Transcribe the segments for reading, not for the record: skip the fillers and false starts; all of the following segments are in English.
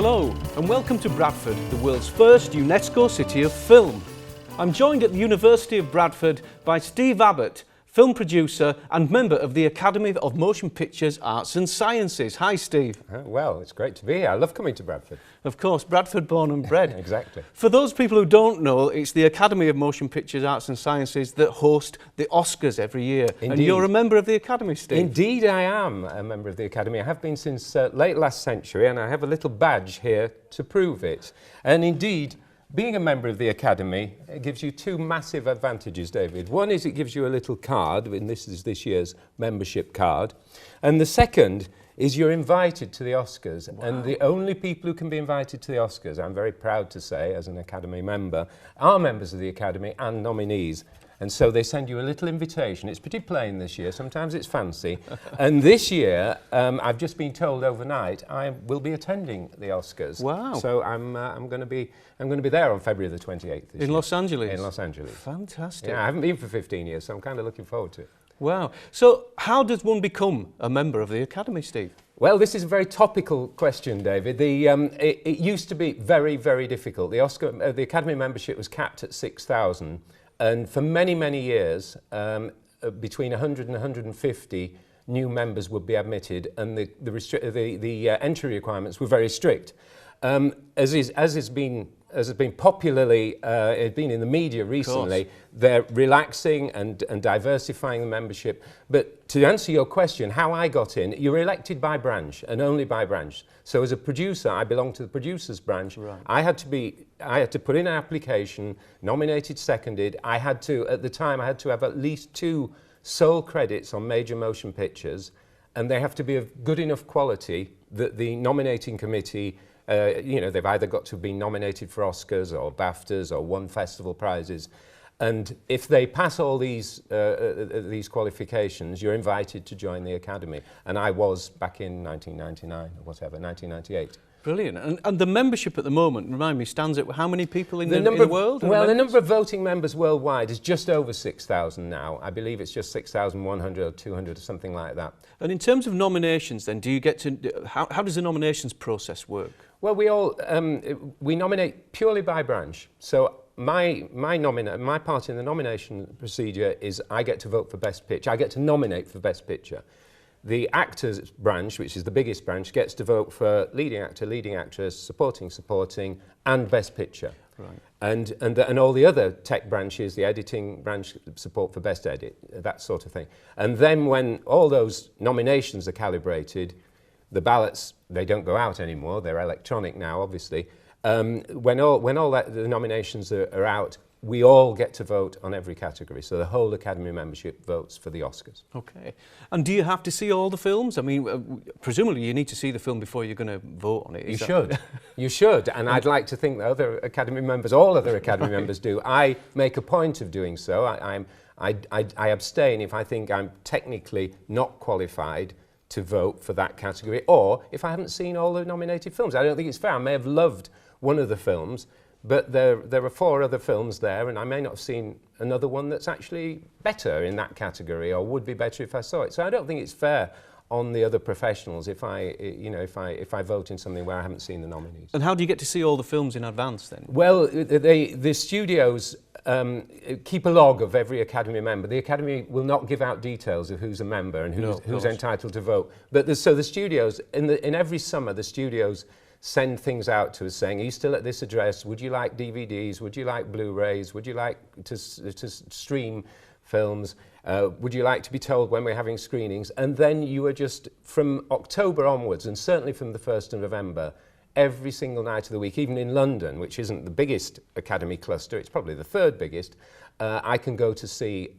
Hello and welcome to Bradford, the world's first UNESCO City of Film. I'm joined at the University of Bradford by Steve Abbott, film producer and member of the Academy of Motion Pictures Arts and Sciences. Hi Steve. Well, it's great to be here. I love coming to Bradford. Of course, Bradford born and bred. Exactly. For those people who don't know, it's the Academy of Motion Pictures Arts and Sciences that host the Oscars every year. Indeed. And you're a member of the Academy, Steve. Indeed I am a member of the Academy. I have been since late last century, and I have a little badge here to prove it. And indeed, being a member of the Academy, it gives you two massive advantages, David. One is it gives you a little card, and this is this year's membership card. And the second is you're invited to the Oscars. Wow. And the only people who can be invited to the Oscars, I'm very proud to say, as an Academy member, are members of the Academy and nominees. And so they send you a little invitation. It's pretty plain this year. Sometimes it's fancy. And this year, I've just been told overnight I will be attending the Oscars. Wow! So I'm going to be there on February the 28th. This year. Los Angeles. In Los Angeles. Fantastic. Yeah, I haven't been for 15 years, so I'm kind of looking forward to it. Wow! So how does one become a member of the Academy, Steve? Well, this is a very topical question, David. It used to be very, very difficult. The Academy membership was capped at 6,000. And for many, many years, between 100 and 150 new members would be admitted, and the entry requirements were very strict. As has been popularly been in the media recently, they're relaxing and diversifying the membership. But to answer your question, how I got in, you're elected by branch and only by branch. So as a producer, I belong to the producers branch. Right. I had to put in an application, nominated, seconded. At the time, I had to have at least 2 sole credits on major motion pictures, and they have to be of good enough quality that the nominating committee, they've either got to be nominated for Oscars or BAFTAs or won festival prizes. And if they pass all these qualifications, you're invited to join the Academy. And I was back in 1999 or whatever, 1998. Brilliant. And the membership at the moment, remind me, stands at how many people in the world? Well, the number of voting members worldwide is just over 6,000 now. I believe it's just 6,100 or 200 or something like that. And in terms of nominations then, do you get to, how does the nominations process work? Well, we nominate purely by branch. So my part in the nomination procedure is I get to vote for Best Picture. I get to nominate for Best Picture. The actors branch, which is the biggest branch, gets to vote for leading actor, leading actress, supporting, and Best Picture. Right. And all the other tech branches, the editing branch, support for Best Edit, that sort of thing. And then when all those nominations are calibrated, the ballots, they don't go out anymore. They're electronic now, obviously. When all the nominations are out, we all get to vote on every category. So the whole Academy membership votes for the Oscars. Okay. And do you have to see all the films? I mean, presumably you need to see the film before you're going to vote on it. You should. You should. And I'd like to think that other Academy members, all other Academy members do. I make a point of doing so. I abstain if I think I'm technically not qualified to vote for that category, or if I haven't seen all the nominated films. I don't think it's fair. I may have loved one of the films, but there are 4 other films there, and I may not have seen another one that's actually better in that category, or would be better if I saw it. So I don't think it's fair on the other professionals if I vote in something where I haven't seen the nominees. And how do you get to see all the films in advance then? Well, the studios keep a log of every Academy member. The Academy will not give out details of who's a member and who's entitled to vote. But so the studios, in every summer, the studios send things out to us saying, are you still at this address? Would you like DVDs? Would you like Blu-rays? Would you like to stream films? Would you like to be told when we're having screenings? And then you are just, from October onwards, and certainly from the 1st of November, every single night of the week, even in London, which isn't the biggest Academy cluster, it's probably the 3rd biggest, I can go to see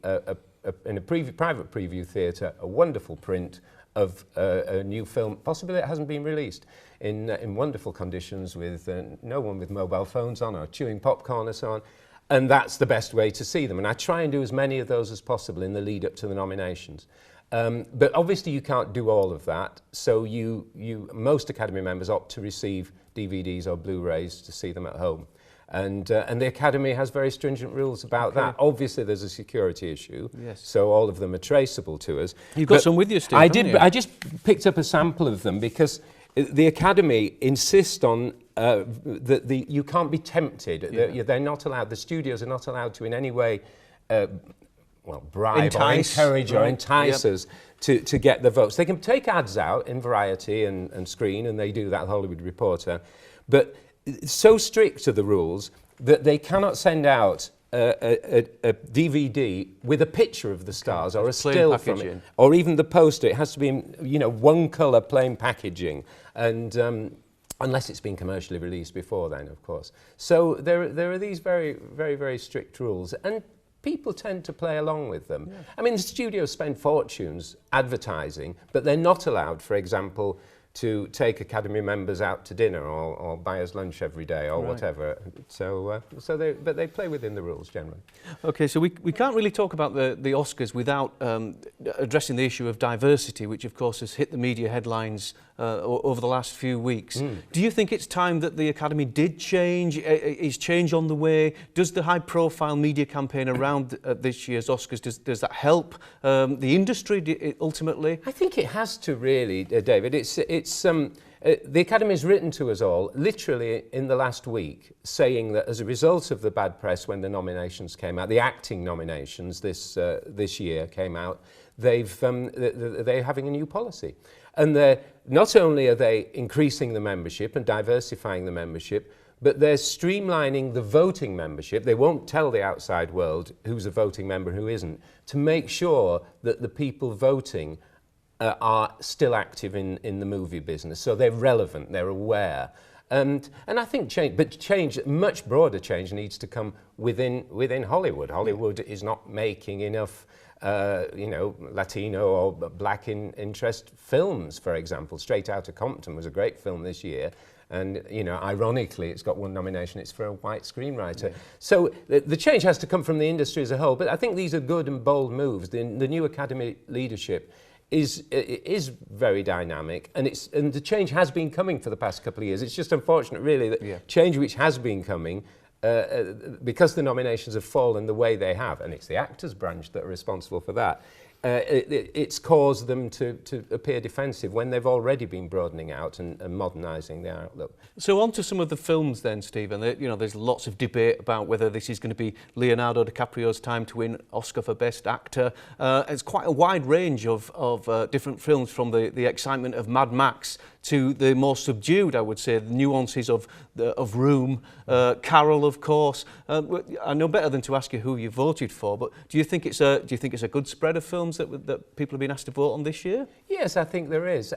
in a private preview theatre a wonderful print of a new film, possibly it hasn't been released, in wonderful conditions with no one with mobile phones on or chewing popcorn and so on. And that's the best way to see them. And I try and do as many of those as possible in the lead up to the nominations. But obviously you can't do all of that. So most Academy members opt to receive DVDs or Blu-rays to see them at home. And the Academy has very stringent rules about that. Obviously, there's a security issue, so all of them are traceable to us. You've got some with you, Steve, I just picked up a sample of them because the Academy insist on that you can't be tempted. They're not allowed. The studios are not allowed to in any way, bribe entice, or encourage or entice us to get the votes. They can take ads out in Variety and Screen, and they do that, Hollywood Reporter. But so strict are the rules that they cannot send out a DVD with a picture of the stars or a still from it, or even the poster. It has to be in, one colour plain packaging, and unless it's been commercially released before then, of course. So there are these very, very, very strict rules, and people tend to play along with them. Yeah. I mean, the studios spend fortunes advertising, but they're not allowed, for example, to take Academy members out to dinner or buy us lunch every day or whatever. So they play within the rules generally. Okay, so we can't really talk about the Oscars without addressing the issue of diversity, which of course has hit the media headlines over the last few weeks. Do you think it's time that the Academy did change? Is change on the way? Does the high-profile media campaign around this year's Oscars, does that help the industry ultimately? I think it has to really, David. The Academy has written to us all, literally in the last week, saying that as a result of the bad press when the nominations came out, the acting nominations this year came out, they're having a new policy. And not only are they increasing the membership and diversifying the membership, but they're streamlining the voting membership. They won't tell the outside world who's a voting member and who isn't, to make sure that the people voting are still active in the movie business. So they're relevant, they're aware. And I think much broader change needs to come within Hollywood. Hollywood is not making enough Latino or black interest films, for example. Straight Outta Compton was a great film this year. And, ironically, it's got one nomination. It's for a white screenwriter. Yeah. So the change has to come from the industry as a whole. But I think these are good and bold moves. The new Academy leadership is very dynamic, and the change has been coming for the past couple of years. It's just unfortunate, really, that change which has been coming, because the nominations have fallen the way they have, and it's the actors branch that are responsible for that, it's caused them to appear defensive when they've already been broadening out and modernising their outlook. So on to some of the films then, Stephen. There's lots of debate about whether this is going to be Leonardo DiCaprio's time to win Oscar for Best Actor. It's quite a wide range of different films, from the excitement of Mad Max to the more subdued, I would say, the nuances of Room, Carol, of course. I know better than to ask you who you voted for, but do you think it's a good spread of films that people have been asked to vote on this year? Yes, I think there is.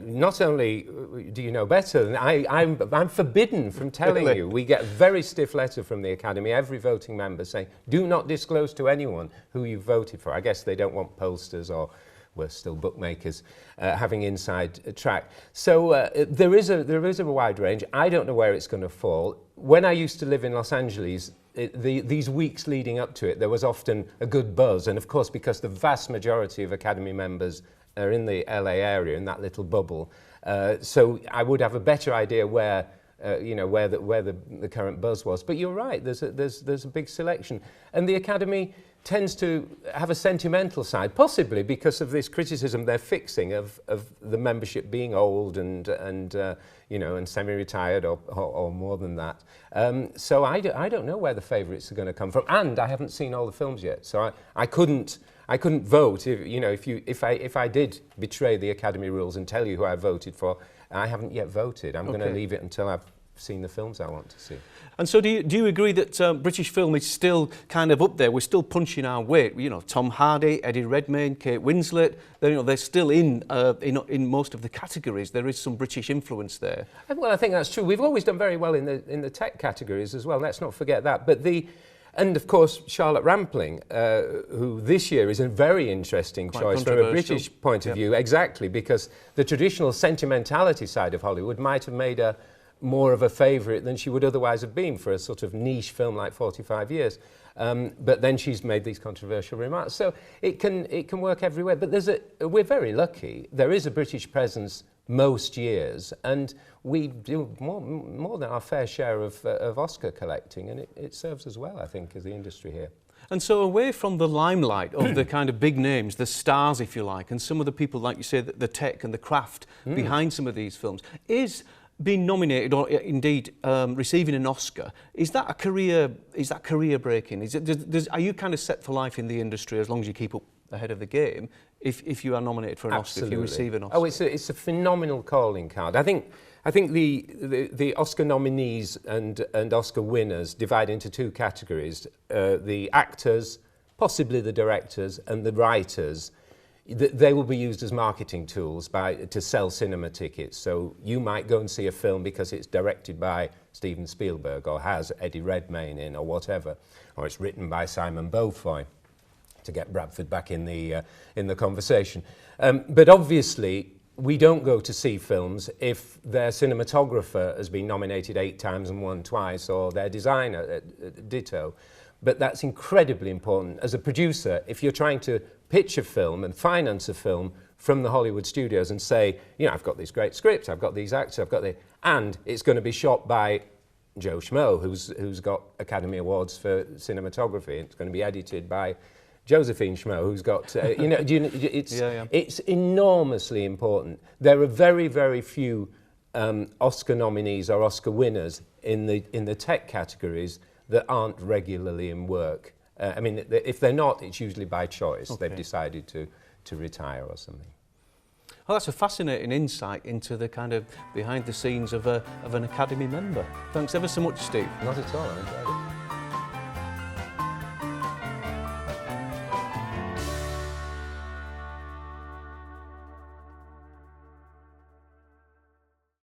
Not only do you know better, I'm forbidden from telling you. We get a very stiff letter from the Academy, every voting member, saying, do not disclose to anyone who you voted for. I guess they don't want posters, or we're still bookmakers, having inside track. So there is a wide range. I don't know where it's going to fall. When I used to live in Los Angeles, these weeks leading up to it, there was often a good buzz. And of course, because the vast majority of Academy members are in the LA area, in that little bubble, so I would have a better idea where the current buzz was. But you're right, there's a big selection. And the Academy tends to have a sentimental side, possibly because of this criticism they're fixing of the membership being old and semi-retired or more than that. So I don't know where the favourites are going to come from, and I haven't seen all the films yet, so I couldn't vote if I did betray the Academy rules and tell you who I voted for. I haven't yet voted. I'm going to leave it until I've seen the films I want to see. And so do you agree that British film is still kind of up there? We're still punching our weight. Tom Hardy, Eddie Redmayne, Kate Winslet, they're still in most of the categories. There is some British influence there. Well, I think that's true. We've always done very well in the tech categories as well. Let's not forget that. And of course, Charlotte Rampling, who this year is a very interesting choice from a British point of view, exactly, because the traditional sentimentality side of Hollywood might have made her more of a favourite than she would otherwise have been for a sort of niche film like 45 Years. But then she's made these controversial remarks. So it can work everywhere. But we're very lucky. There is a British presence most years, and we do more than our fair share of Oscar collecting, and it serves us well, I think, as the industry here. And so away from the limelight of the kind of big names, the stars, if you like, and some of the people, like you say, the tech and the craft behind some of these films, is being nominated or indeed receiving an Oscar, is that career breaking? Are you kind of set for life in the industry as long as you keep up ahead of the game if you are nominated for an Oscar, if you receive an Oscar? Oh, it's a phenomenal calling card. I think the Oscar nominees and Oscar winners divide into two categories: the actors, possibly the directors, and the writers. They will be used as marketing tools to sell cinema tickets. So you might go and see a film because it's directed by Steven Spielberg or has Eddie Redmayne in or whatever, or it's written by Simon Beaufoy, to get Bradford back in the conversation. But obviously, we don't go to see films if their cinematographer has been nominated 8 times and won twice, or their designer, ditto. But that's incredibly important. As a producer, if you're trying to pitch a film and finance a film from the Hollywood studios and say, you know, I've got these great scripts, I've got these actors, and it's going to be shot by Joe Schmo, who's got Academy Awards for cinematography. It's going to be edited by Josephine Schmo, who's got, it's enormously important. There are very, very few Oscar nominees or Oscar winners in the tech categories that aren't regularly in work. I mean, if they're not, it's usually by choice. Okay. They've decided to retire or something. Well, that's a fascinating insight into the kind of behind the scenes of an Academy member. Thanks ever so much, Steve. Not at all, I enjoyed it.